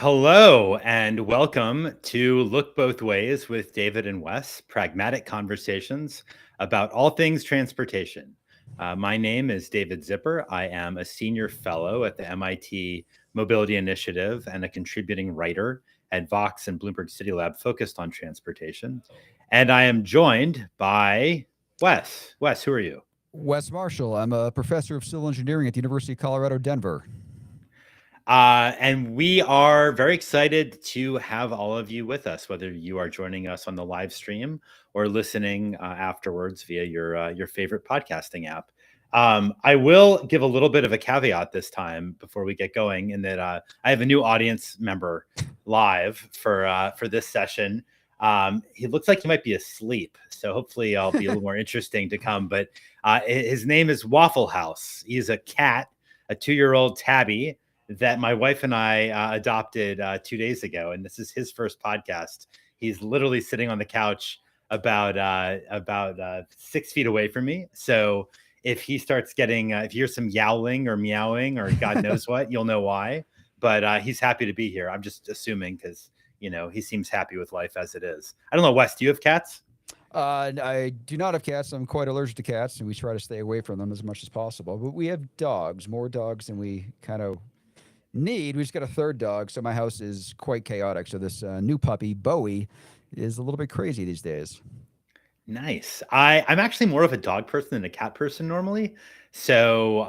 Hello and welcome to Look Both Ways with David and Wes, pragmatic conversations about all things transportation. My name is David Zipper. I am a senior fellow at the MIT Mobility Initiative and a contributing writer at Vox and Bloomberg City Lab focused on transportation. And I am joined by Wes. Wes, who are you? Wes Marshall. I'm a professor of civil engineering at the University of Colorado, Denver. And we are very excited to have all of you with us, whether you are joining us on the live stream or listening afterwards via your favorite podcasting app. I will give a little bit of a caveat this time before we get going, in that I have a new audience member live for this session. He looks like he might be asleep, so hopefully I'll be a little more interesting to come. But his name is Waffle House. He's a cat, a 2-year-old tabby that my wife and I adopted 2 days ago, and this is his first podcast. He's literally sitting on the couch about 6 feet away from me. So if he starts getting, if you hear some yowling or meowing or God knows what, you'll know why. But he's happy to be here. I'm just assuming because he seems happy with life as it is. I don't know, Wes. Do you have cats? I do not have cats. I'm quite allergic to cats, and we try to stay away from them as much as possible. But we have dogs, more dogs than we kind of need. We just got a third dog, so my house is quite chaotic. So this new puppy, Bowie, is a little bit crazy these days. Nice. I'm actually more of a dog person than a cat person normally. So,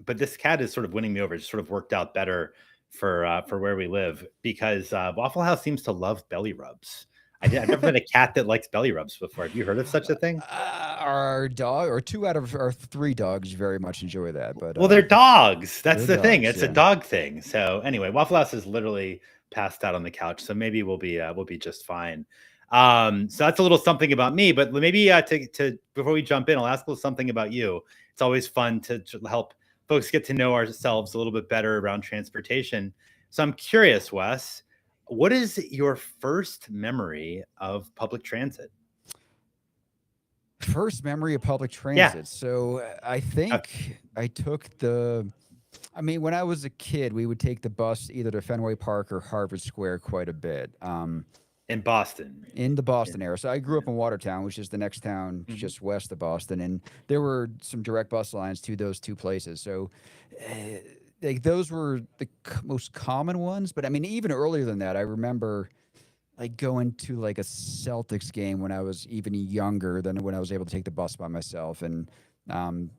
but this cat is sort of winning me over. It just sort of worked out better for where we live because Waffle House seems to love belly rubs. I've never met a cat that likes belly rubs before. Have you heard of such a thing? Our dog, or two out of our three dogs, very much enjoy that. But Well, they're dogs. That's they're the thing. dogs, It's a yeah. dog thing. So anyway, Waffle House is literally passed out on the couch. So maybe we'll be just fine. So that's a little something about me. But maybe to before we jump in, I'll ask a little something about you. It's always fun to help folks get to know ourselves a little bit better around transportation. So I'm curious, Wes, what is your first memory of public transit? First memory of public Yeah. transit. So I think I took when I was a kid, we would take the bus either to Fenway Park or Harvard Square quite a bit. In Boston. In the Boston Yeah. area. So I grew up in Watertown, which is the next town Mhm. just west of Boston, and there were some direct bus lines to those two places. So like those were the most common ones. But I mean, even earlier than that, I remember like going to like a Celtics game when I was even younger than when I was able to take the bus by myself, and um,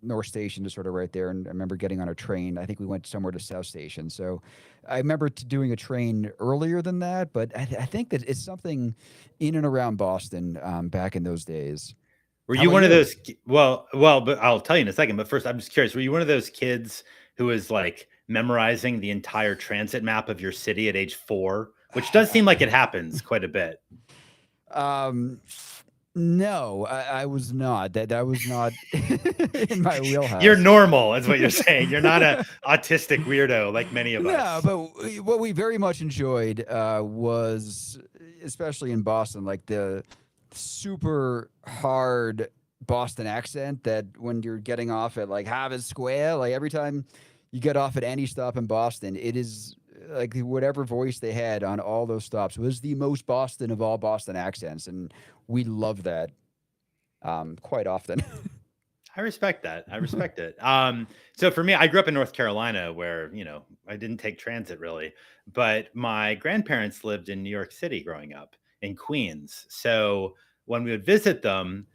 North Station is sort of right there. And I remember getting on a train. I think we went somewhere to South Station. So I remember doing a train earlier than that, but I think that it's something in and around Boston back in those days. Were How you about one of you? those but I'll tell you in a second, but first I'm just curious, were you one of those kids who was like memorizing the entire transit map of your city at age 4? Which does seem like it happens quite a bit. Um, no, I was not. That was not in my You're wheelhouse. normal, is what you're saying. You're not a autistic weirdo like many of No, us. but what we very much enjoyed was, especially in Boston, like the super hard Boston accent that when you're getting off at like Harvard Square, like every time you get off at any stop in Boston, it is like whatever voice they had on all those stops was the most Boston of all Boston accents. And we love that quite often. I respect that. I respect it. So for me, I grew up in North Carolina where, I didn't take transit really, but my grandparents lived in New York City growing up in Queens. So when we would visit them,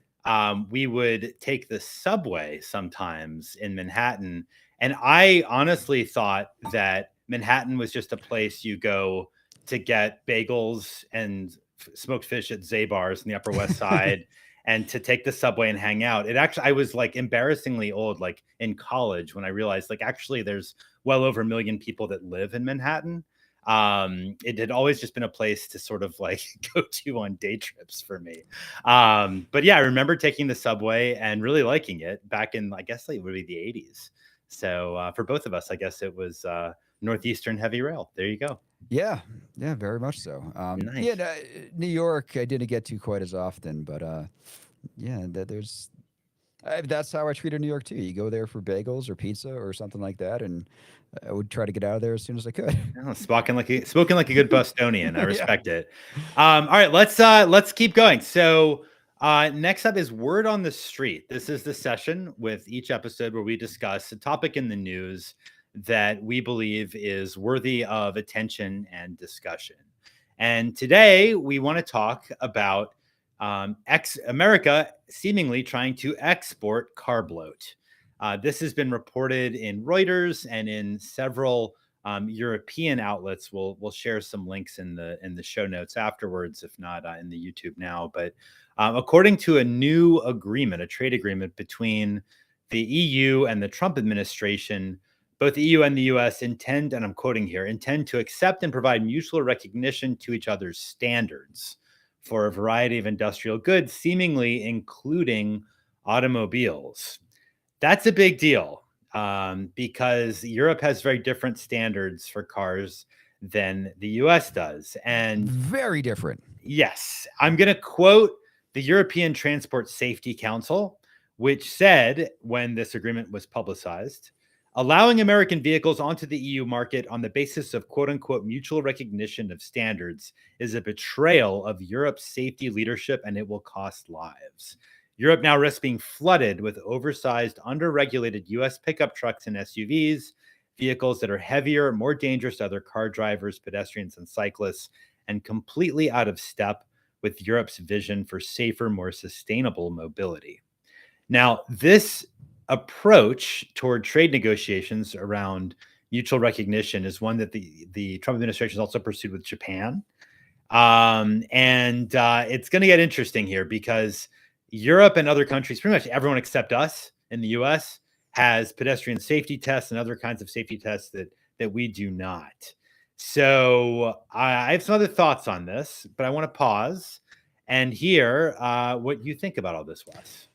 we would take the subway sometimes in Manhattan. And I honestly thought that Manhattan was just a place you go to get bagels and smoked fish at Zabar's in the Upper West Side and to take the subway and hang out. It actually, I was like embarrassingly old, like in college, when I realized like actually there's well over 1 million people that live in Manhattan. It had always just been a place to sort of like go to on day trips for me. But yeah, I remember taking the subway and really liking it back in, I guess like it would be the 80s. So for both of us, I guess it was Northeastern Heavy Rail. There you go. Yeah, yeah, very much so. Yeah, Nice. New York, I didn't get to quite as often, but yeah, there's. That's how I treated New York too. You go there for bagels or pizza or something like that, and I would try to get out of there as soon as I could. Oh, spoken like a good Bostonian. I Yeah. respect it. All right, let's keep going. So next up is word on the street. This is the session with each episode where we discuss a topic in the news that we believe is worthy of attention and discussion. And today we want to talk about America seemingly trying to export car bloat. This has been reported in Reuters and in several European outlets. We'll share some links in the show notes afterwards, if not in the YouTube now. But according to a new agreement, a trade agreement between the EU and the Trump administration, both the EU and the US intend, and I'm quoting here, intend to accept and provide mutual recognition to each other's standards for a variety of industrial goods, seemingly including automobiles. That's a big deal because Europe has very different standards for cars than the US does. And Very different. yes, I'm going to quote the European Transport Safety Council, which said when this agreement was publicized, allowing American vehicles onto the EU market on the basis of quote unquote mutual recognition of standards is a betrayal of Europe's safety leadership and it will cost lives. Europe now risks being flooded with oversized, underregulated US pickup trucks and SUVs, vehicles that are heavier, more dangerous to other car drivers, pedestrians, and cyclists, and completely out of step with Europe's vision for safer, more sustainable mobility. Now, this approach toward trade negotiations around mutual recognition is one that the Trump administration has also pursued with Japan. And it's going to get interesting here because Europe and other countries, pretty much everyone except us in the US, has pedestrian safety tests and other kinds of safety tests that we do not. So I have some other thoughts on this, but I want to pause and hear what you think about all this, Wes.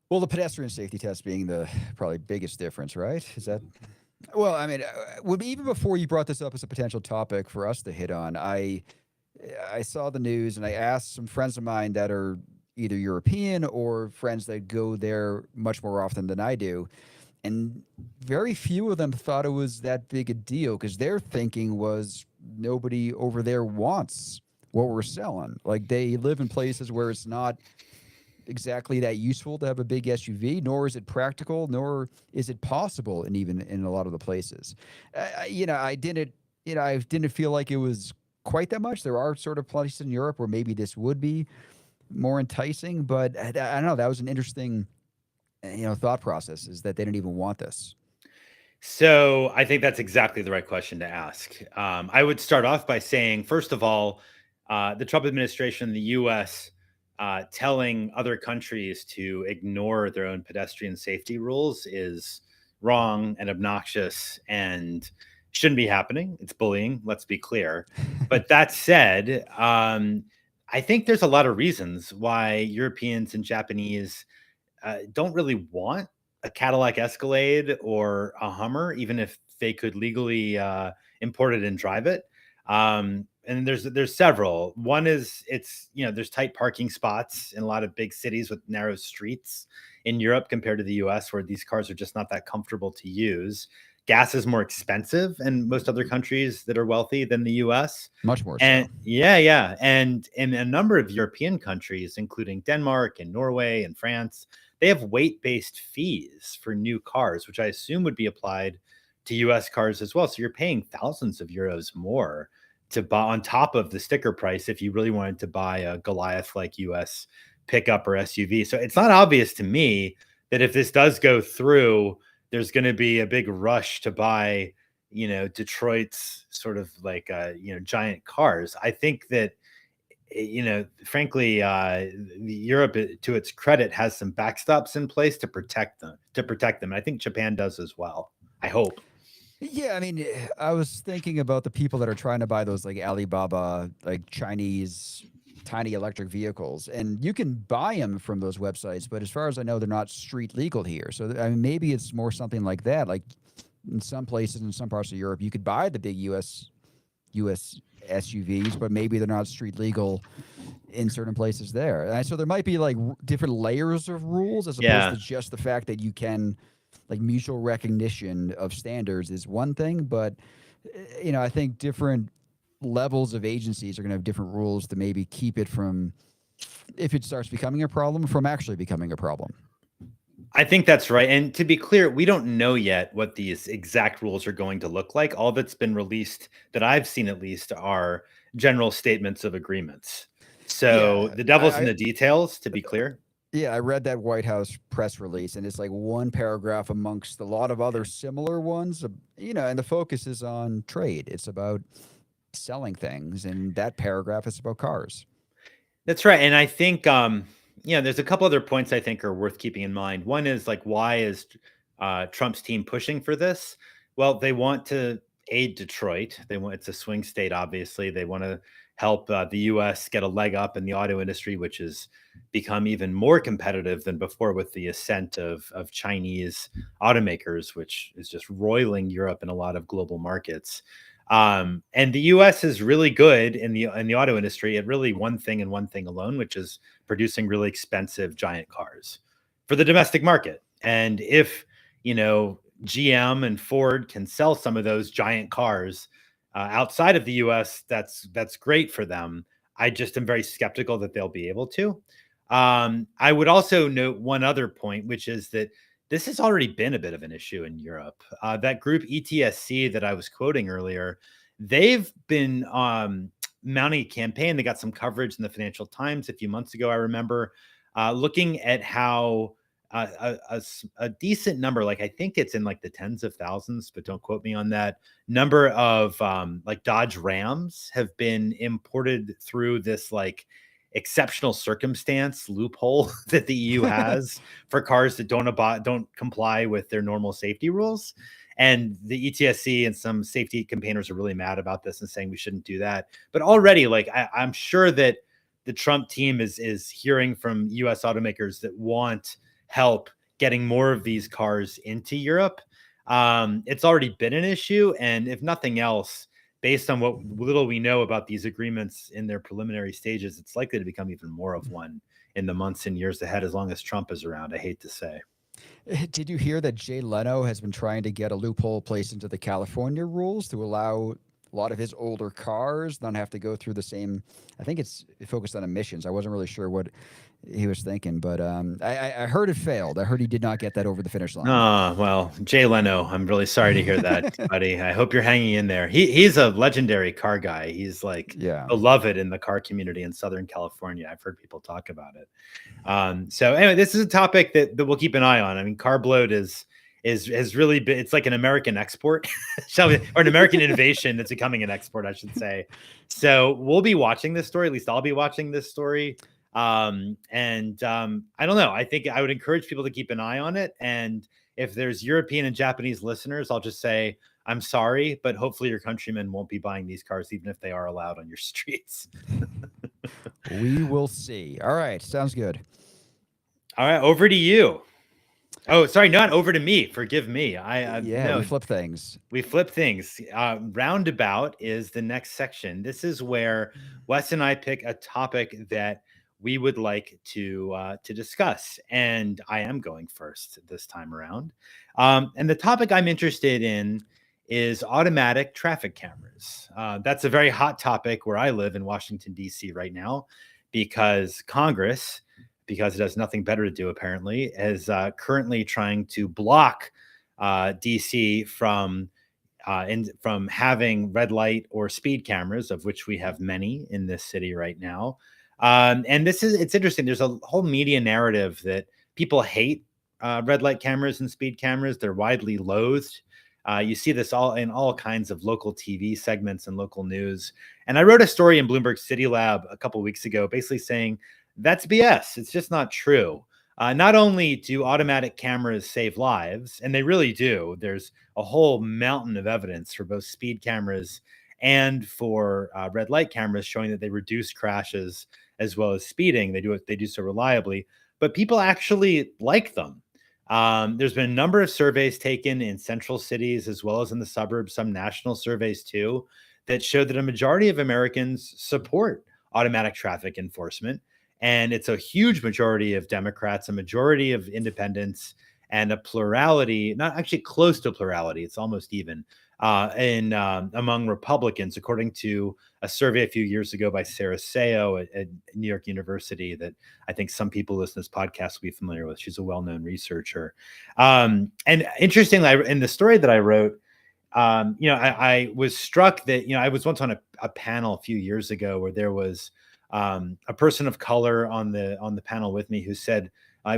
Well, the pedestrian safety test being the probably biggest difference, right? Is that? Well, I mean, even before you brought this up as a potential topic for us to hit on, I saw the news and I asked some friends of mine that are either European or friends that go there much more often than I do. And very few of them thought it was that big a deal because their thinking was nobody over there wants what we're selling. Like they live in places where it's not exactly that useful to have a big SUV, nor is it practical, nor is it possible, and even in a lot of the places. I didn't feel like it was quite that much. There are sort of places in Europe where maybe this would be more enticing, but I don't know. That was an interesting, thought process is that they didn't even want this. So I think that's exactly the right question to ask. I would start off by saying, first of all, the Trump administration in the U.S. Telling other countries to ignore their own pedestrian safety rules is wrong and obnoxious and shouldn't be happening. It's bullying. Let's be clear. But that said, I think there's a lot of reasons why Europeans and Japanese don't really want a Cadillac Escalade or a Hummer, even if they could legally import it and drive it. And there's several. One is there's tight parking spots in a lot of big cities with narrow streets in Europe compared to the US, where these cars are just not that comfortable to use. Gas is more expensive in most other countries that are wealthy than the US. Much more so. And yeah. And in a number of European countries, including Denmark and Norway and France, they have weight-based fees for new cars, which I assume would be applied to US cars as well. So you're paying thousands of euros more to buy on top of the sticker price if you really wanted to buy a Goliath like US pickup or SUV. So it's not obvious to me that if this does go through, there's going to be a big rush to buy, Detroit's sort of like, giant cars. I think that, frankly, Europe, to its credit, has some backstops in place to protect them. And I think Japan does as well. I hope. Yeah, I mean, I was thinking about the people that are trying to buy those like Alibaba, like Chinese tiny electric vehicles, and you can buy them from those websites, but as far as I know, they're not street legal here. So I mean, maybe it's more something like that. Like in some places, in some parts of Europe, you could buy the big U.S. SUVs, but maybe they're not street legal in certain places there. And so there might be like different layers of rules as opposed to Yeah. just the fact that you can, like, mutual recognition of standards is one thing, but I think different levels of agencies are going to have different rules to maybe keep it from, if it starts becoming a problem, from actually becoming a problem. I think that's right. And to be clear, we don't know yet what these exact rules are going to look like. All that's been released, that I've seen at least, are general statements of agreements. So Yeah, the devil's in the details, to be clear. yeah, I read that White House press release, and it's like one paragraph amongst a lot of other similar ones. And the focus is on trade. It's about selling things, and that paragraph is about cars. That's right. And I think, there's a couple other points I think are worth keeping in mind. One is like, why is Trump's team pushing for this? Well, they want to aid Detroit. It's a swing state, obviously. They want to help the U.S. get a leg up in the auto industry, which has become even more competitive than before with the ascent of Chinese automakers, which is just roiling Europe in a lot of global markets. And the U.S. is really good in the auto industry at really one thing and one thing alone, which is producing really expensive giant cars for the domestic market. And if GM and Ford can sell some of those giant cars outside of the U.S., that's great for them. I just am very skeptical that they'll be able to. I would also note one other point, which is that this has already been a bit of an issue in Europe. That group ETSC that I was quoting earlier, they've been mounting a campaign. They got some coverage in the Financial Times a few months ago, I remember, looking at how a decent number, like I think it's in like the tens of thousands, but don't quote me on that, number of like Dodge Rams have been imported through this like exceptional circumstance loophole that the EU has for cars that don't comply with their normal safety rules. And the ETSC and some safety campaigners are really mad about this and saying we shouldn't do that. But already, like I'm sure that the Trump team is hearing from U.S. automakers that want help getting more of these cars into Europe. It's already been an issue, and if nothing else, based on what little we know about these agreements in their preliminary stages, it's likely to become even more of one in the months and years ahead, as long as Trump is around, I hate to say. Did you hear that Jay Leno has been trying to get a loophole placed into the California rules to allow a lot of his older cars not have to go through the same? I think it's focused on emissions. I wasn't really sure what he was thinking, but I heard it failed. I heard he did not get that over the finish line. Oh, well, Jay Leno, I'm really sorry to hear that, buddy. I hope you're hanging in there. He's a legendary car guy. He's like Yeah. beloved in the car community in Southern California. I've heard people talk about it. So anyway, this is a topic that we'll keep an eye on. I mean, car bloat is has really been, it's like an American export, shall we, or an American innovation that's becoming an export, I should say. So we'll be watching this story. At least I'll be watching this story. I don't know. I think I would encourage people to keep an eye on it. And if there's European and Japanese listeners, I'll just say, I'm sorry, but hopefully your countrymen won't be buying these cars, even if they are allowed on your streets. We will see. All right. Sounds good. All right. Over to you. Oh, sorry, not over to me. Forgive me. Yeah, No, we flip things. we flip things. Roundabout is the next section. This is where Wes and I pick a topic that we would like to discuss, and I am going first this time around. And the topic I'm interested in is automatic traffic cameras. That's a very hot topic where I live in Washington D.C. right now, because Congress, because it has nothing better to do apparently, is currently trying to block DC from having red light or speed cameras, of which we have many in this city right now. And it's interesting. There's a whole media narrative that people hate red light cameras and speed cameras. They're widely loathed. You see this all in all kinds of local TV segments and local news. And I wrote a story in Bloomberg City Lab a couple of weeks ago, basically saying that's BS. It's just not true. Not only do automatic cameras save lives, and they really do, there's a whole mountain of evidence for both speed cameras and for red light cameras showing that they reduce crashes as well as speeding. They do so reliably, but people actually like them. There's been a number of surveys taken in central cities as well as in the suburbs, some national surveys too, that showed that a majority of Americans support automatic traffic enforcement. And it's a huge majority of Democrats, a majority of independents, and a plurality, not actually close to plurality, it's almost even, in among Republicans, according to a survey a few years ago by Sarah Sayo at New York University that I think some people listening to this podcast will be familiar with. She's a well-known researcher. And interestingly, in the story that I wrote, I was struck that, I was once on a panel a few years ago where there was a person of color on the panel with me who said,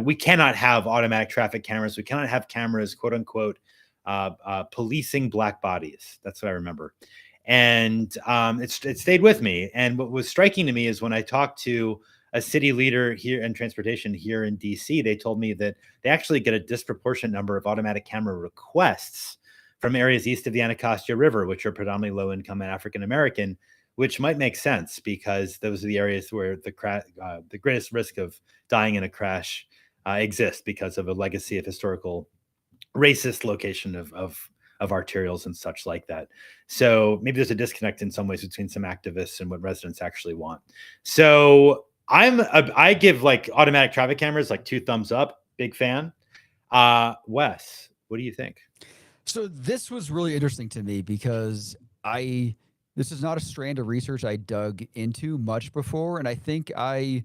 we cannot have automatic traffic cameras. We cannot have cameras, quote unquote, policing black bodies. That's what I remember. And it stayed with me. And what was striking to me is when I talked to a city leader here in transportation here in DC, they told me that they actually get a disproportionate number of automatic camera requests from areas east of the Anacostia River, which are predominantly low income and African American, which might make sense because those are the areas where the greatest risk of dying in a crash exists because of a legacy of historical racist location of arterials and such like that. So maybe there's a disconnect in some ways between some activists and what residents actually want. So I give like automatic traffic cameras like 2 thumbs up, big fan. Wes, what do you think? So this was really interesting to me because this is not a strand of research I dug into much before, and I think I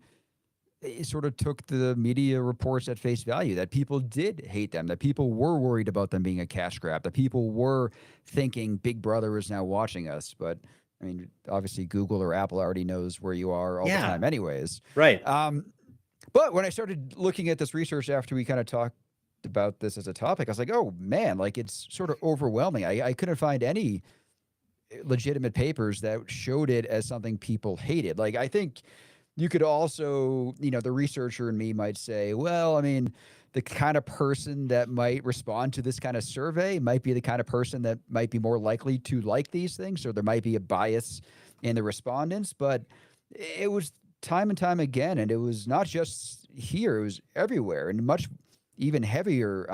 sort of took the media reports at face value that people did hate them, that people were worried about them being a cash grab, that people were thinking Big Brother is now watching us. But I mean, obviously Google or Apple already knows where you are all the time anyways. Right. But when I started looking at this research after we kind of talked about this as a topic, I was like, oh man, like it's sort of overwhelming. I couldn't find any legitimate papers that showed it as something people hated. Like, I think you could also, the researcher in me might say, well, I mean, the kind of person that might respond to this kind of survey might be the kind of person that might be more likely to like these things. So there might be a bias in the respondents, but it was time and time again. And it was not just here, it was everywhere, and much even heavier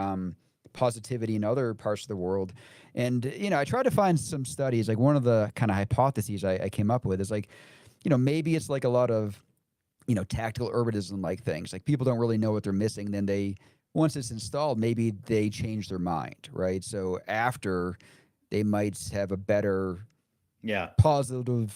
positivity in other parts of the world. And, I tried to find some studies, like one of the kind of hypotheses I came up with is like, maybe it's like a lot of, tactical urbanism like things. Like people don't really know what they're missing. Then once it's installed, maybe they change their mind, right? So after they might have a better positive,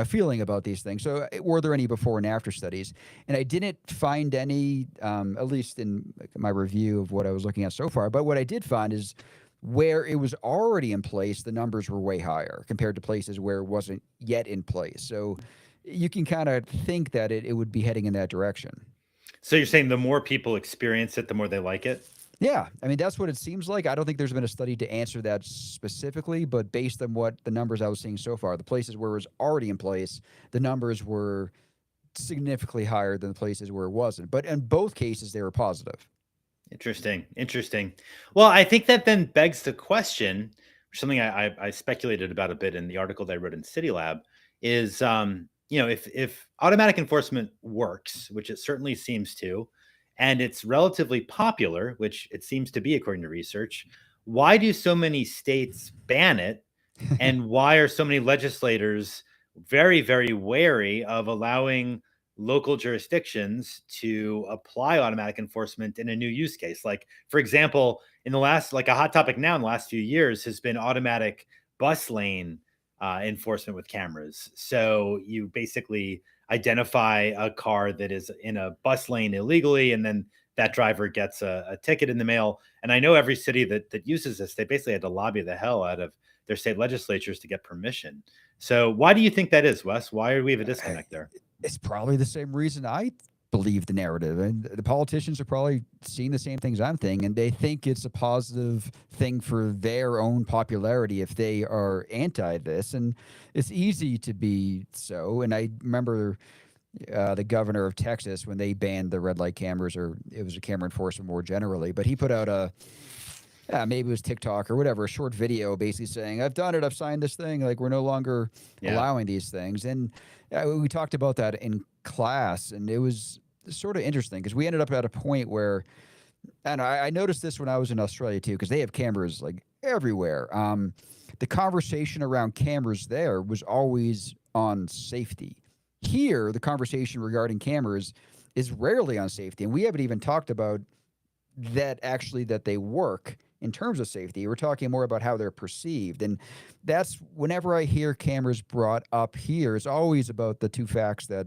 feeling about these things. So were there any before and after studies? And I didn't find any, at least in my review of what I was looking at so far. But what I did find is where it was already in place, the numbers were way higher compared to places where it wasn't yet in place. So you can kind of think that it would be heading in that direction. So you're saying the more people experience it, the more they like it? Yeah, I mean, that's what it seems like. I don't think there's been a study to answer that specifically, but based on what the numbers I was seeing so far, the places where it was already in place, the numbers were significantly higher than the places where it wasn't. But in both cases, they were positive. Interesting. Well, I think that then begs the question, something I speculated about a bit in the article that I wrote in City Lab, is if automatic enforcement works, which it certainly seems to, and it's relatively popular, which it seems to be according to research, why do so many states ban it? And why are so many legislators very, very wary of allowing local jurisdictions to apply automatic enforcement in a new use case? Like, for example, in the last, like a hot topic now in the last few years has been automatic bus lane enforcement with cameras. So you basically identify a car that is in a bus lane illegally, and then that driver gets a ticket in the mail. And I know every city that uses this, they basically had to lobby the hell out of their state legislatures to get permission. So why do you think that is, Wes? Why do we have a disconnect there? It's probably the same reason I believe the narrative, and the politicians are probably seeing the same things I'm thinking, and they think it's a positive thing for their own popularity if they are anti this, and it's easy to be so. And I remember the governor of Texas when they banned the red light cameras, or it was a camera enforcement more generally, but he put out maybe it was TikTok or whatever, a short video basically saying, I've done it, I've signed this thing, like we're no longer allowing these things. And we talked about that in class, and it was sort of interesting because we ended up at a point where, and I noticed this when I was in Australia too, because they have cameras like everywhere. the conversation around cameras there was always on safety. Here, the conversation regarding cameras is rarely on safety, and we haven't even talked about that actually that they work in terms of safety. We're talking more about how they're perceived. And that's whenever I hear cameras brought up here, it's always about the two facts that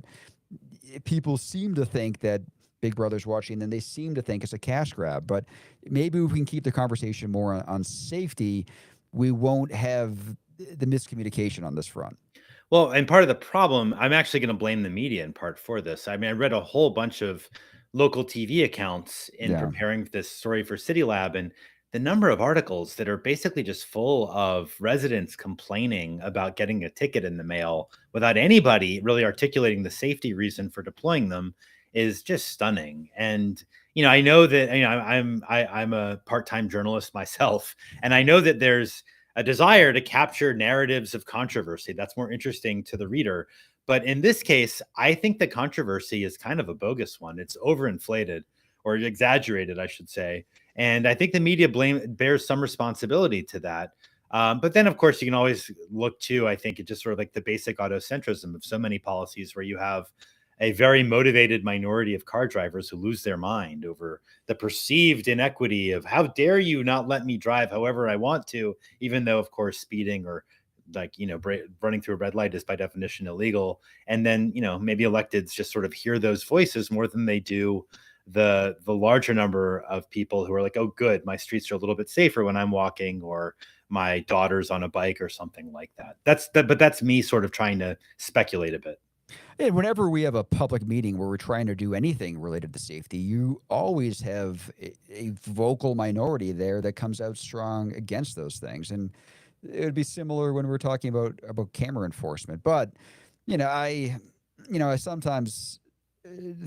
people seem to think that Big Brother's watching, and they seem to think it's a cash grab. But maybe we can keep the conversation more on safety. We won't have the miscommunication on this front. Well, and part of the problem, I'm actually going to blame the media in part for this. I mean, I read a whole bunch of local TV accounts in Yeah. preparing this story for City Lab, and the number of articles that are basically just full of residents complaining about getting a ticket in the mail without anybody really articulating the safety reason for deploying them is just stunning. And I know that I'm a part-time journalist myself, and I know that there's a desire to capture narratives of controversy that's more interesting to the reader. But in this case, I think the controversy is kind of a bogus one. It's overinflated or exaggerated, I should say. And I think the media bears some responsibility to that. But then, of course, you can always look to, I think, it's just sort of like the basic autocentrism of so many policies where you have a very motivated minority of car drivers who lose their mind over the perceived inequity of how dare you not let me drive however I want to, even though, of course, speeding or running through a red light is by definition illegal. And then, maybe electeds just sort of hear those voices more than they do the larger number of people who are like, oh, good, my streets are a little bit safer when I'm walking, or my daughter's on a bike or something like that. But that's me sort of trying to speculate a bit. And whenever we have a public meeting where we're trying to do anything related to safety, you always have a vocal minority there that comes out strong against those things. And it would be similar when we're talking about camera enforcement. But I sometimes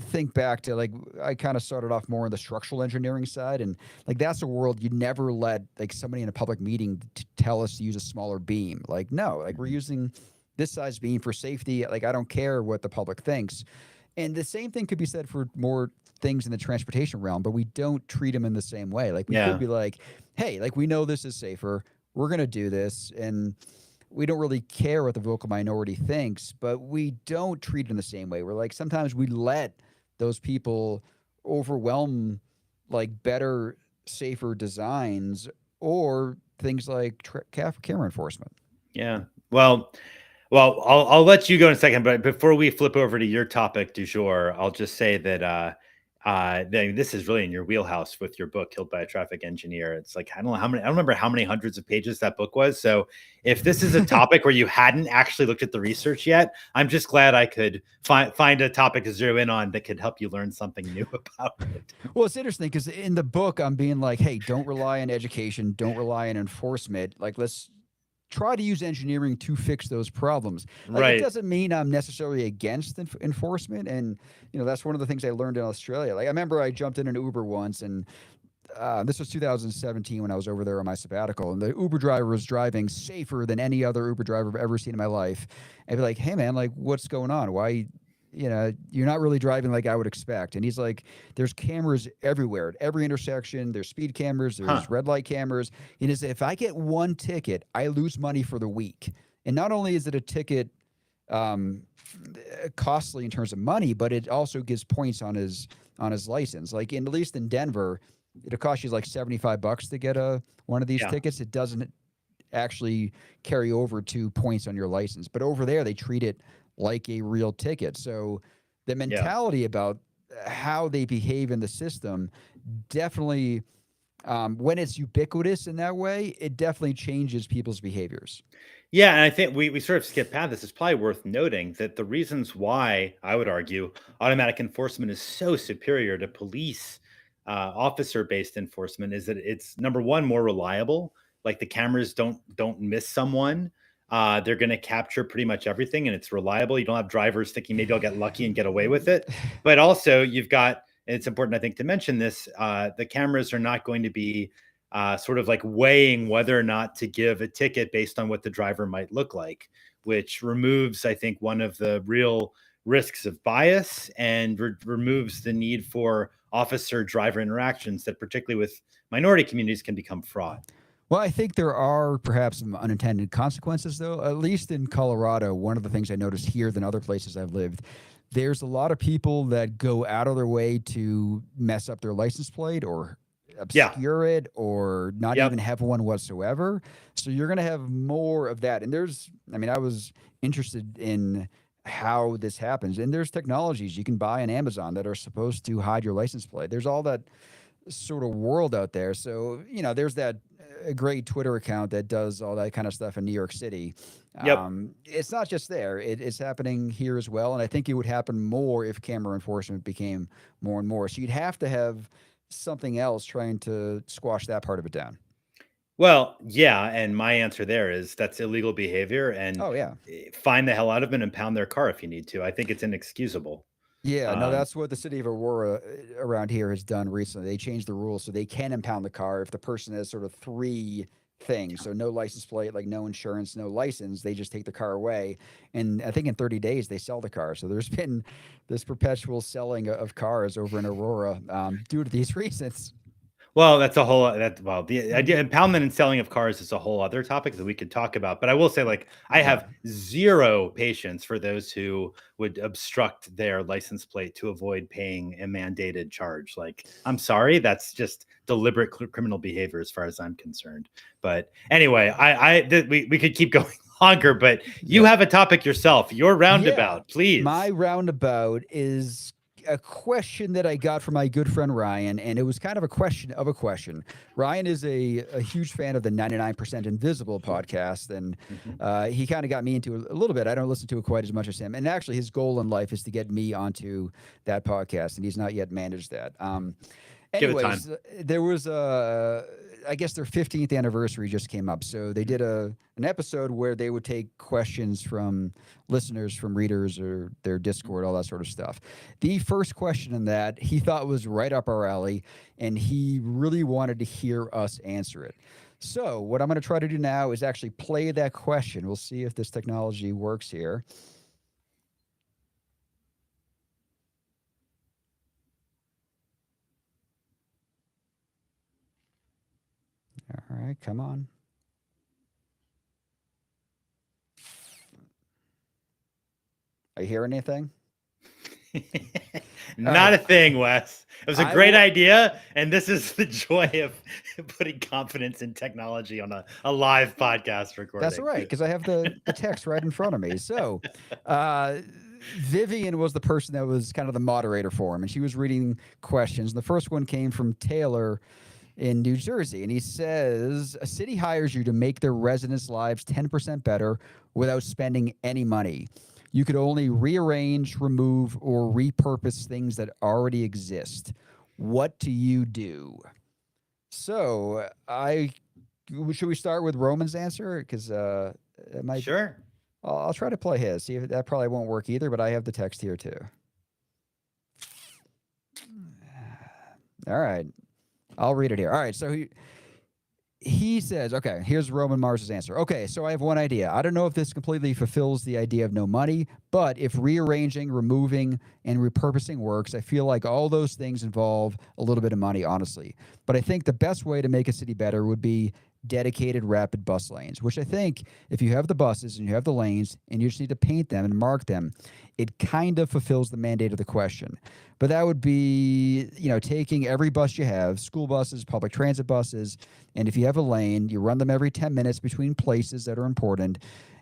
think back to, like, I kind of started off more on the structural engineering side, and like that's a world you never let like somebody in a public meeting tell us to use a smaller beam. Like, no, like we're using this size beam for safety. Like, I don't care what the public thinks. And the same thing could be said for more things in the transportation realm, but we don't treat them in the same way. Like, we could Yeah. be like, hey, like, we know this is safer. We're going to do this. And we don't really care what the vocal minority thinks, but we don't treat it in the same way. We're like, sometimes we let those people overwhelm like better, safer designs or things like camera enforcement. Yeah. Well, I'll let you go in a second, but before we flip over to your topic du jour, I'll just say that this is really in your wheelhouse with your book, Killed by a Traffic Engineer. It's like, I don't remember how many hundreds of pages that book was. So if this is a topic where you hadn't actually looked at the research yet, I'm just glad I could find a topic to zero in on that could help you learn something new about it. Well, it's interesting because in the book, I'm being like, hey, don't rely on education, don't rely on enforcement. Like, let's try to use engineering to fix those problems. Like, it Right. doesn't mean I'm necessarily against enforcement. And, that's one of the things I learned in Australia. Like, I remember I jumped in an Uber once, and this was 2017 when I was over there on my sabbatical, and the Uber driver was driving safer than any other Uber driver I've ever seen in my life. I'd be like, hey, man, like, what's going on? Why? You're not really driving like I would expect. And he's like, there's cameras everywhere at every intersection. There's speed cameras, Huh. there's red light cameras. And he said, if I get one ticket, I lose money for the week. And not only is it a ticket um, costly in terms of money, but it also gives points on his license. Like, at least in Denver, it'll cost you like $75 to get one of these Yeah. tickets. It doesn't actually carry over to points on your license. But over there, they treat it like a real ticket. So the Yeah. mentality about how they behave in the system definitely, when it's ubiquitous in that way, it definitely changes people's behaviors. Yeah, and I think we sort of skip past this. It's probably worth noting that the reasons why, I would argue, automatic enforcement is so superior to police officer-based enforcement is that it's, number one, more reliable. Like, the cameras don't miss someone. They're going to capture pretty much everything, and it's reliable. You don't have drivers thinking maybe I'll get lucky and get away with it. But also, you've got, and it's important, I think, to mention this: the cameras are not going to be sort of like weighing whether or not to give a ticket based on what the driver might look like, which removes, I think, one of the real risks of bias and removes the need for officer driver interactions that, particularly with minority communities, can become fraught. Well, I think there are perhaps some unintended consequences, though. At least in Colorado, one of the things I noticed here than other places I've lived, there's a lot of people that go out of their way to mess up their license plate or Yeah. obscure it or not even Yep. have one whatsoever. So you're going to have more of that. And I mean, I was interested in how this happens. And there's technologies you can buy on Amazon that are supposed to hide your license plate. There's all that sort of world out there. So, there's that a great Twitter account that does all that kind of stuff in New York City. Yep. It's not just there, it's happening here as well. And I think it would happen more if camera enforcement became more and more. So you'd have to have something else trying to squash that part of it down. Well, yeah, and my answer there is that's illegal behavior, and Oh, yeah. fine the hell out of them and impound their car if you need to. I think it's inexcusable. Yeah, no, Um, that's what the city of Aurora around here has done recently. They changed the rules so they can impound the car if the person has sort of three things. So no license plate, like no insurance, no license. They just take the car away. And I think in 30 days they sell the car. So there's been this perpetual selling of cars over in Aurora due to these reasons. Well, that's a whole the idea impoundment and selling of cars is a whole other topic that we could talk about. But I will say, like, I Yeah. have zero patience for those who would obstruct their license plate to avoid paying a mandated charge. Like, I'm sorry, that's just deliberate criminal behavior as far as I'm concerned. But anyway, we could keep going longer, but you Yeah. have a topic yourself. Your Yeah. roundabout, My please. roundabout is a question that I got from my good friend Ryan, and it was kind of a question of a question. Ryan is a huge fan of the 99% Invisible podcast, and Mhm. he kind of got me into it a little bit. I don't listen to it quite as much as him. And actually, his goal in life is to get me onto that podcast, and he's not yet managed that. Give it time. Anyways, there was I guess their 15th anniversary just came up. So they did an episode where they would take questions from listeners, from readers or their Discord, all that sort of stuff. The first question in that he thought was right up our alley, and he really wanted to hear us answer it. So what I'm going to try to do now is actually play that question. We'll see if this technology works here. All right, come on. Are you hearing anything? All Not right. a thing, Wes. It was a I great will. idea, and this is the joy of putting confidence in technology on a live podcast That's all recording. right, because I have the text right in front of me. So, uh, Vivian was the person that was kind of the moderator for him, and she was reading questions. And the first one came from Taylor in New Jersey, and he says a city hires you to make their residents' lives 10% better without spending any money. You could only rearrange, remove, or repurpose things that already exist. What do you do? So, I should we start with Roman's answer? Because it might. Sure. I'll try to play his. See if that probably won't work either. But I have the text here too. All right, I'll read it here. All right, so he says, okay, here's Roman Mars's answer. Okay, so I have one idea. I don't know if this completely fulfills the idea of no money, but if rearranging, removing, and repurposing works, I feel like all those things involve a little bit of money, honestly. But I think the best way to make a city better would be dedicated rapid bus lanes, which I think if you have the buses and you have the lanes and you just need to paint them and mark them, it kind of fulfills the mandate of the question. But that would be, taking every bus you have, school buses, public transit buses, and if you have a lane, you run them every 10 minutes between places that are important,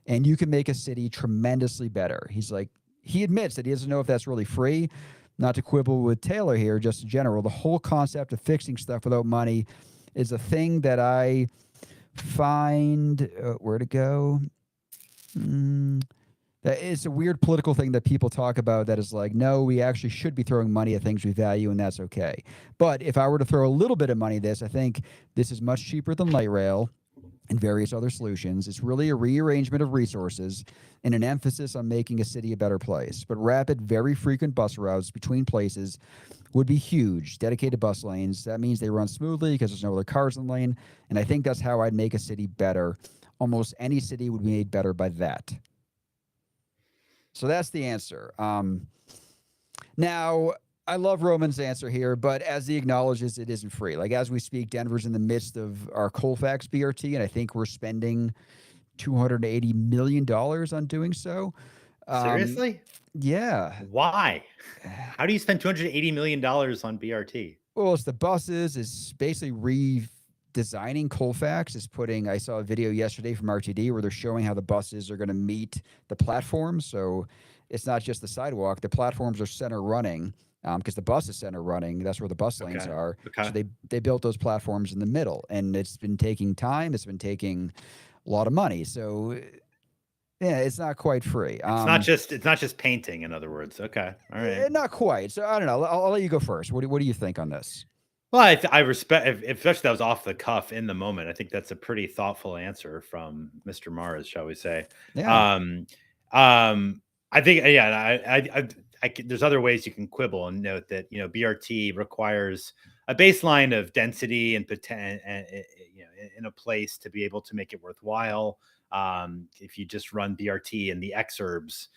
and you can make a city tremendously better. He admits that he doesn't know if that's really free. Not to quibble with Taylor here, just in general, the whole concept of fixing stuff without money is a thing that I find, where to go? It's a weird political thing that people talk about that is like, no, we actually should be throwing money at things we value, and that's okay. But if I were to throw a little bit of money at this, I think this is much cheaper than light rail and various other solutions. It's really a rearrangement of resources and an emphasis on making a city a better place. But rapid, very frequent bus routes between places would be huge. Dedicated bus lanes, that means they run smoothly because there's no other cars in the lane. And I think that's how I'd make a city better. Almost any city would be made better by that. So that's the answer. Now, I love Roman's answer here, but as he acknowledges, it isn't free. Like as we speak, Denver's in the midst of our Colfax BRT, and I think we're spending $280 million on doing so. Um, Seriously? yeah. Why? How do you spend $280 million on BRT? Well, it's the buses. It's basically redesigning Colfax. Is putting. I saw a video yesterday from RTD where they're showing how the buses are going to meet the platforms. So it's not just the sidewalk. The platforms are center running because the bus is center running. That's where the bus lanes Okay. are. So Okay. they built those platforms in the middle, and it's been taking time. It's been taking a lot of money. So yeah, it's not quite free. It's not just painting, in other words. Okay. All right. Not quite. So I don't know. I'll let you go first. What do you think on this? Well, I respect, especially that was off the cuff in the moment. I think that's a pretty thoughtful answer from Mr. Mars, shall we say? Yeah. Um, um, I think, yeah, there's other ways you can quibble and note that BRT requires a baseline of density and in a place to be able to make it worthwhile. If you just run BRT in the exurbs,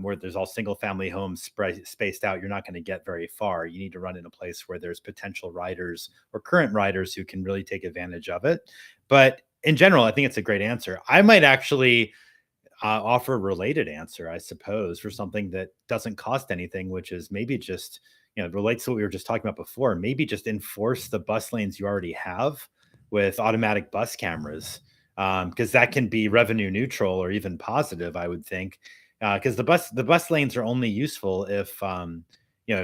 where there's all single family homes spaced out, you're not going to get very far. You need to run in a place where there's potential riders or current riders who can really take advantage of it. But in general, I think it's a great answer. I might actually offer a related answer, I suppose, for something that doesn't cost anything, which is maybe just, relates to what we were just talking about before. Maybe just enforce the bus lanes you already have with automatic bus cameras, because that can be revenue neutral or even positive, I would think. Because the bus lanes are only useful if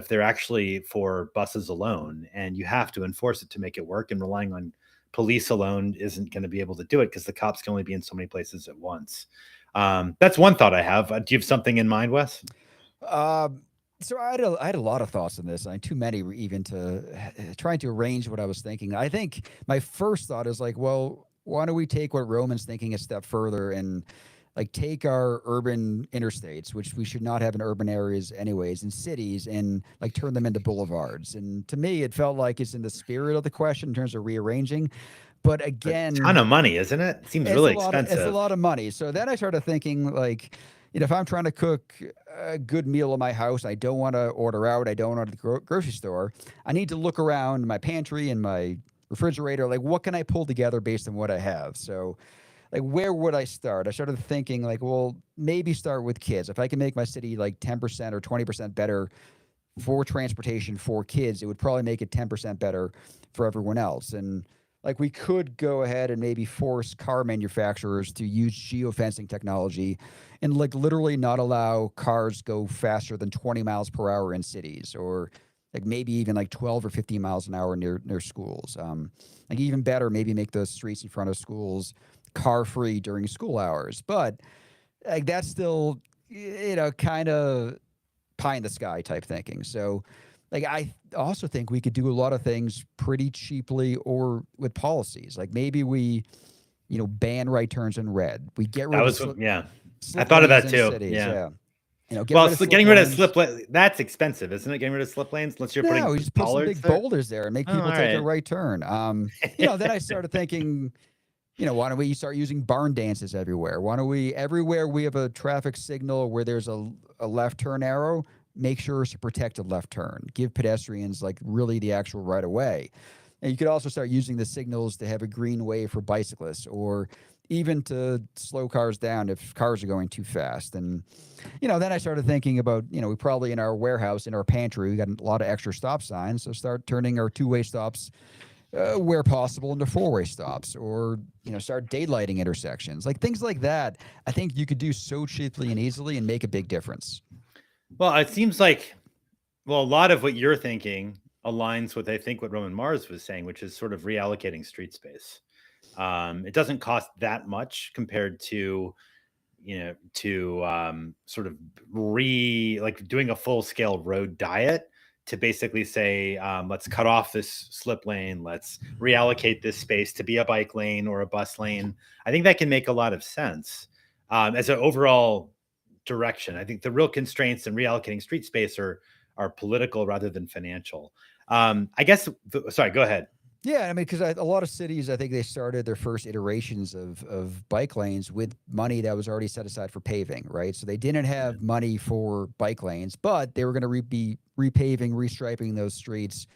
they're actually for buses alone, and you have to enforce it to make it work. And relying on police alone isn't going to be able to do it because the cops can only be in so many places at once. That's one thought I have. Do you have something in mind, Wes? Um, so I had a lot of thoughts on this. Too many even to trying to arrange what I was thinking. I think my first thought is like, well, why don't we take what Roman's thinking a step further and like take our urban interstates, which we should not have in urban areas anyways, in cities, and like turn them into boulevards. And to me, it felt like it's in the spirit of the question in terms of rearranging. But A ton again, of money, isn't it? It seems really it's a expensive. lot of money. So then I started thinking like, if I'm trying to cook a good meal in my house, I don't want to order out. I don't want to go to the grocery store. I need to look around my pantry and my refrigerator. Like, what can I pull together based on what I have? So, like, where would I start? I started thinking like, well, maybe start with kids. If I can make my city like 10% or 20% better for transportation for kids, it would probably make it 10% better for everyone else. And like we could go ahead and maybe force car manufacturers to use geofencing technology and like literally not allow cars go faster than 20 miles per hour in cities, or like maybe even like 12 or 15 miles an hour near schools. Like even better, maybe make the streets in front of schools car free during school hours. But like that's still, kind of pie in the sky type thinking. So, like, I also think we could do a lot of things pretty cheaply or with policies. Like maybe we, ban right turns in red. We get That rid of was, yeah. I slip thought of lanes that in too. cities. Yeah. Yeah, get Well, rid of slip getting rid of lanes. that's expensive, isn't it? Getting rid of slip lanes, unless you're No, putting we just put some bollards big there. boulders there and make Oh, people all take a right. right turn. Then I started thinking, why don't we start using barn dances everywhere? Why don't we, everywhere we have a traffic signal where there's a left turn arrow, make sure it's a protected left turn. Give pedestrians like really the actual right of way. And you could also start using the signals to have a green way for bicyclists, or even to slow cars down if cars are going too fast. And, then I started thinking about, we probably in our warehouse, in our pantry, we got a lot of extra stop signs. So start turning our two-way stops where possible into four-way stops, or start daylighting intersections, like things like that. I think you could do so cheaply and easily and make a big difference. Well, it seems like, well, a lot of what you're thinking aligns with, I think, what Roman Mars was saying, which is sort of reallocating street space. It doesn't cost that much compared to sort of like doing a full scale road diet, to basically say, let's cut off this slip lane, let's reallocate this space to be a bike lane or a bus lane. I think that can make a lot of sense as an overall direction. I think the real constraints in reallocating street space are political rather than financial. I guess. Sorry, go ahead. Yeah, I mean, because a lot of cities, I think they started their first iterations of bike lanes with money that was already set aside for paving, right? So they didn't Yeah. have money for bike lanes, but they were going to be repaving, restriping those streets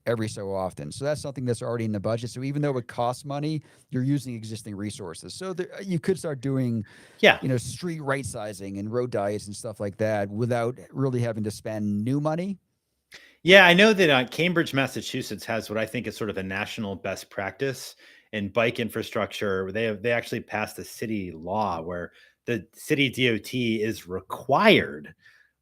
every so often. So that's something that's already in the budget. So even though it costs money, you're using existing resources. So there, you could start doing, Yeah. street right sizing and road diets and stuff like that without really having to spend new money. Yeah, I know that Cambridge, Massachusetts has what I think is sort of a national best practice in bike infrastructure. They actually passed a city law where the city DOT is required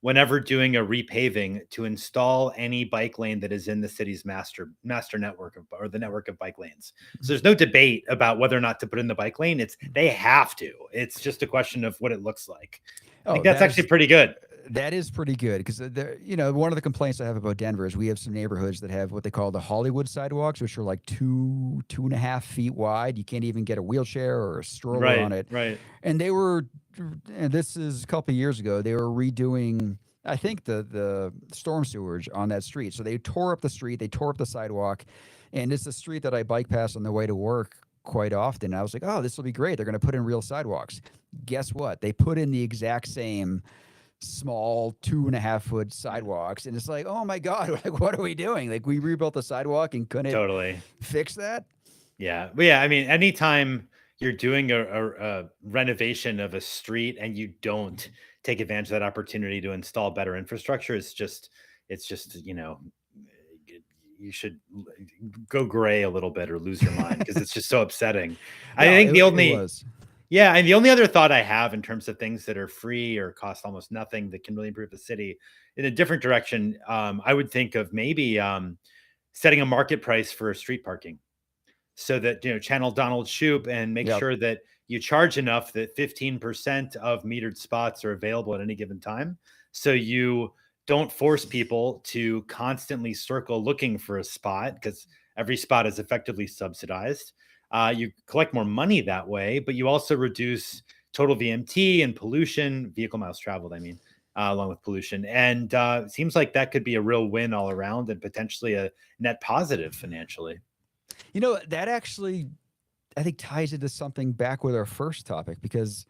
whenever doing a repaving to install any bike lane that is in the city's master network or the network of bike lanes. So there's no debate about whether or not to put in the bike lane. It's they have to. It's just a question of what it looks like. I think Oh, that's actually pretty good. that is pretty good because one of the complaints I have about Denver is we have some neighborhoods that have what they call the Hollywood sidewalks, which are like 2.5 feet wide. You can't even get a wheelchair or a stroller on Right, it. right. And they were, and this is a couple of years ago, they were redoing, I think, the storm sewage on that street. So they tore up the street, they tore up the sidewalk, and it's a street that I bike past on the way to work quite often. I was like, oh, this will be great. They're going to put in real sidewalks. Guess what? They put in the exact same small 2.5 foot sidewalks, and it's like, oh my god, like what are we doing? Like we rebuilt the sidewalk and couldn't Totally. fix that. Yeah. But yeah, I mean, anytime you're doing a renovation of a street and you don't take advantage of that opportunity to install better infrastructure, it's just, you should go gray a little bit or lose your mind because it's just so upsetting. I Yeah, think the it only was. yeah, and the only other thought I have in terms of things that are free or cost almost nothing that can really improve the city in a different direction, I would think of maybe setting a market price for street parking so that channel Donald Shoup and make Yep. sure that you charge enough that 15% of metered spots are available at any given time. So you don't force people to constantly circle looking for a spot because every spot is effectively subsidized. You collect more money that way, but you also reduce total VMT and pollution, vehicle miles traveled, I mean, along with pollution. And it seems like that could be a real win all around and potentially a net positive financially. That actually, I think, ties into something back with our first topic because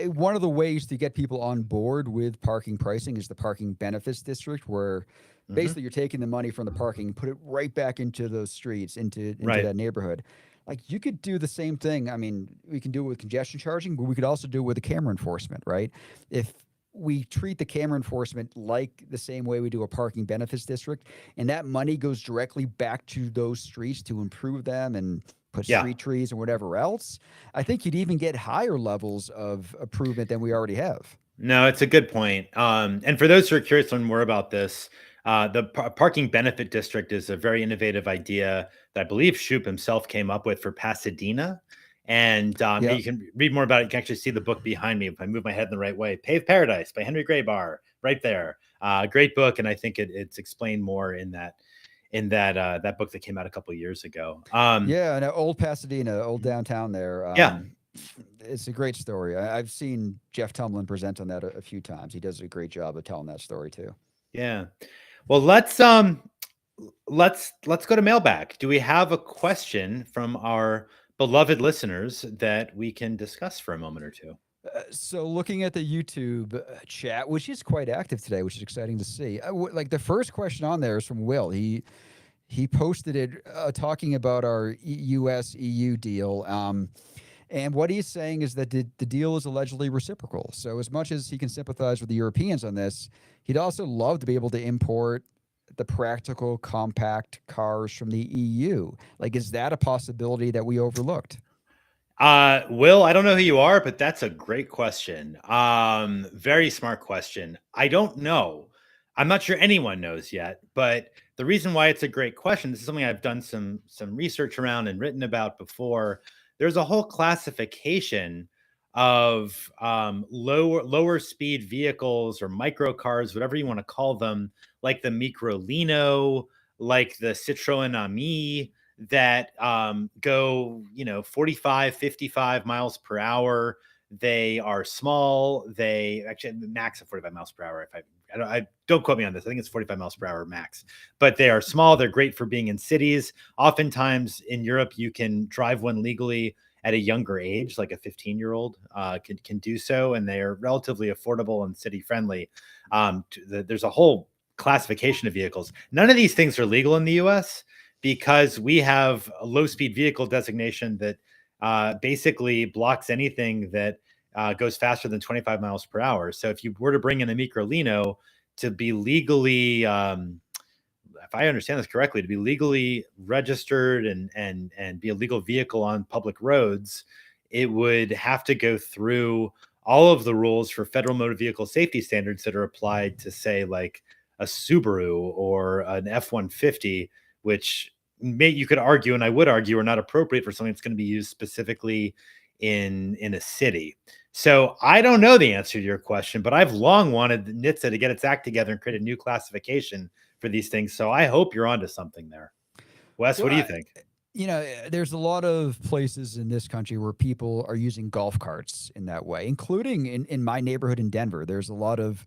one of the ways to get people on board with parking pricing is the parking benefits district, where Hmm. basically you're taking the money from the parking and put it right back into those streets, into Right. that neighborhood. Like you could do the same thing. I mean, we can do it with congestion charging, but we could also do it with the camera enforcement, right? If we treat the camera enforcement like the same way we do a parking benefits district, and that money goes directly back to those streets to improve them and put Yeah. street trees and whatever else, I think you'd even get higher levels of improvement than we already have. No, it's a good point. And for those who are curious to learn more about this, the parking benefit district is a very innovative idea that I believe Shoup himself came up with for Pasadena. And Yep. you can read more about it. You can actually see the book behind me if I move my head in the right way. Paved Paradise by Henry Graybar, right there. Great book, and I think it's explained more in that book that came out a couple of years ago. Yeah, and old Pasadena, old downtown there. Yeah, It's a great story. I've seen Jeff Tumlin present on that a few times. He does a great job of telling that story too. yeah. Well, let's go to mailbag. Do we have a question from our beloved listeners that we can discuss for a moment or two? So looking at the YouTube chat, which is quite active today, which is exciting to see. Like the first question on there is from Will. He posted it talking about our U.S. EU deal. And what he's saying is that the deal is allegedly reciprocal. So as much as he can sympathize with the Europeans on this, he'd also love to be able to import the practical, compact cars from the EU. Like, is that a possibility that we overlooked? Will, I don't know who you are, but that's a great question. Very smart question. I don't know. I'm not sure anyone knows yet, but the reason why it's a great question, this is something I've done some research around and written about before. There's a whole classification of lower speed vehicles or micro cars, whatever you want to call them, like the Microlino, like the Citroen Ami, that go 45, 55 miles per hour. They are small. They actually max of 45 miles per hour, if I I don't quote me on this. I think it's 45 miles per hour max, but they are small. They're great for being in cities. Oftentimes in Europe, you can drive one legally at a younger age, like a 15-year-old can do so, and they are relatively affordable and city friendly. There's a whole classification of vehicles. None of these things are legal in the U.S. because we have a low speed vehicle designation that basically blocks anything that goes faster than 25 miles per hour. So if you were to bring in a Microlino to be legally, if I understand this correctly, to be legally registered and be a legal vehicle on public roads, it would have to go through all of the rules for federal motor vehicle safety standards that are applied to, say, like a Subaru or an F-150, which you could argue, and I would argue, are not appropriate for something that's going to be used specifically in a city. So I don't know the answer to your question, but I've long wanted NHTSA to get its act together and create a new classification for these things. So I hope you're onto something there. Wes, what do you Well, think? there's a lot of places in this country where people are using golf carts in that way, including in my neighborhood in Denver. There's a lot of,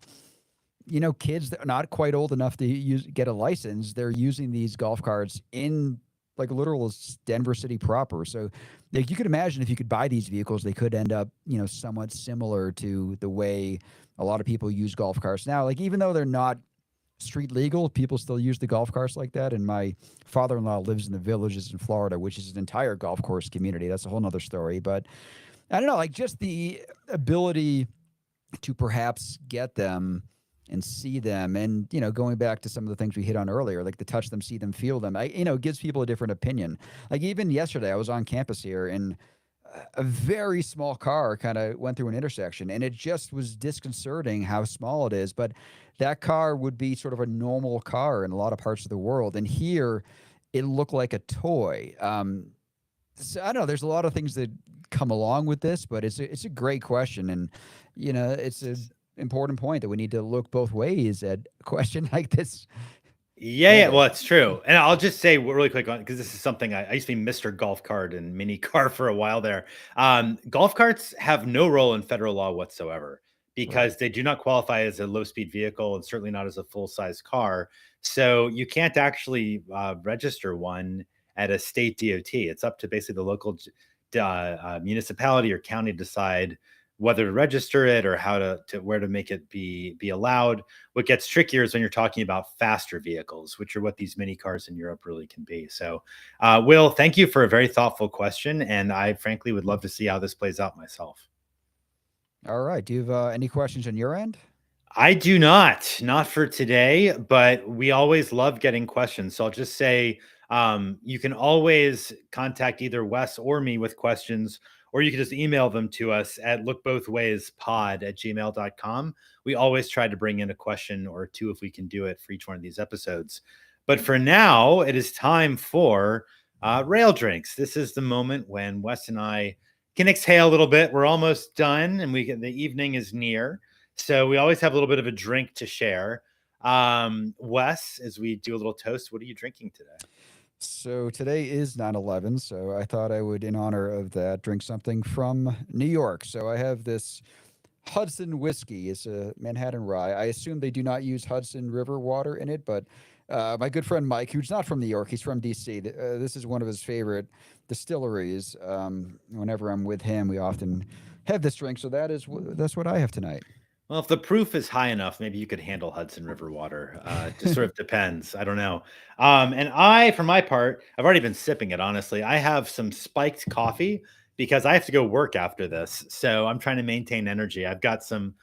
kids that are not quite old enough to get a license. They're using these golf carts in like literal Denver city proper. So like you could imagine if you could buy these vehicles, they could end up, somewhat similar to the way a lot of people use golf carts now. Like even though they're not street legal, people still use the golf carts like that. And my father-in-law lives in the Villages in Florida, which is an entire golf course community. That's a whole nother story. But I don't know, like just the ability to perhaps get them and see them, and going back to some of the things we hit on earlier, like the touch them, see them, feel them, it gives people a different opinion. Like even yesterday I was on campus here, and a very small car kind of went through an intersection, and it just was disconcerting how small it is. But that car would be sort of a normal car in a lot of parts of the world, and here it looked like a toy. So I don't know, there's a lot of things that come along with this, but it's a great question. And it's an important point that we need to look both ways at a question like this. Yeah, well, it's true. And I'll just say really quick on, because this is something I used to be Mr. Golf Cart and Mini Car for a while there. Golf carts have no role in federal law whatsoever Right. because they do not qualify as a low speed vehicle and certainly not as a full size car. So you can't actually register one at a state DOT. It's up to basically the local municipality or county to decide whether to register it or how to where to make it be allowed. What gets trickier is when you're talking about faster vehicles, which are what these mini cars in Europe really can be. So, Will, thank you for a very thoughtful question, and I frankly would love to see how this plays out myself. All right. Do you have any questions on your end? I do not for today, but we always love getting questions. So I'll just say you can always contact either Wes or me with questions, or you can just email them to us at lookbothwayspod@gmail.com. We always try to bring in a question or two if we can do it for each one of these episodes. But for now, it is time for Rail Drinks. This is the moment when Wes and I can exhale a little bit. We're almost done, and the evening is near. So we always have a little bit of a drink to share. Wes, as we do a little toast, what are you drinking today? So today is 9/11, so I thought I would, in honor of that, drink something from New York. So I have this Hudson whiskey. It's a Manhattan rye. I assume they do not use Hudson River water in it, but my good friend Mike, who's not from New York, he's from DC. This is one of his favorite distilleries. Whenever I'm with him, we often have this drink. So that's what I have tonight. Well, if the proof is high enough, maybe you could handle Hudson River water. It just sort of depends. I don't know. And I, for my part, I've already been sipping it, honestly. I have some spiked coffee because I have to go work after this. So I'm trying to maintain energy. I've got some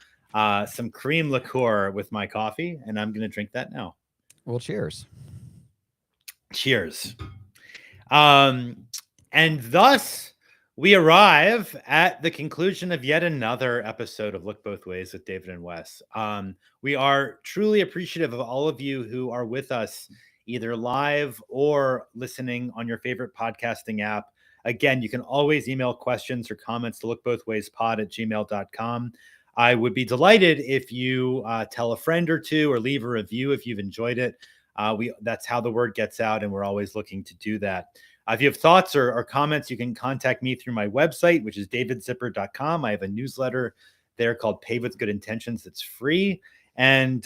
cream liqueur with my coffee, and I'm going to drink that now. Well, cheers. Cheers. Um, and thus we arrive at the conclusion of yet another episode of Look Both Ways with David and Wes. We are truly appreciative of all of you who are with us either live or listening on your favorite podcasting app. Again, you can always email questions or comments to lookbothwayspod@gmail.com. I would be delighted if you tell a friend or two or leave a review if you've enjoyed it. That's how the word gets out, and we're always looking to do that. If you have thoughts or comments, you can contact me through my website, which is davidzipper.com. I have a newsletter there called Paved with Good Intentions. It's free. And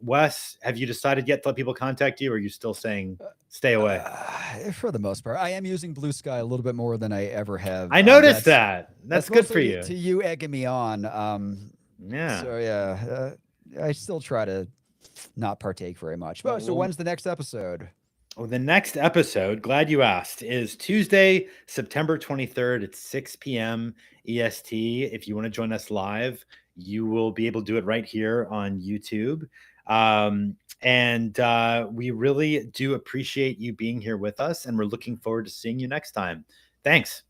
Wes, have you decided yet to let people contact you, or are you still saying stay away? For the most part, I am using Blue Sky a little bit more than I ever have. I noticed That's that. That's that's good for mostly to you. you egging me on. Yeah. So yeah, I still try to not partake very much. But so Well, when's the next episode? the next episode, glad you asked, is Tuesday, September 23rd at 6 p.m. EST. If you want to join us live, you will be able to do it right here on YouTube. And we really do appreciate you being here with us, and we're looking forward to seeing you next time. Thanks.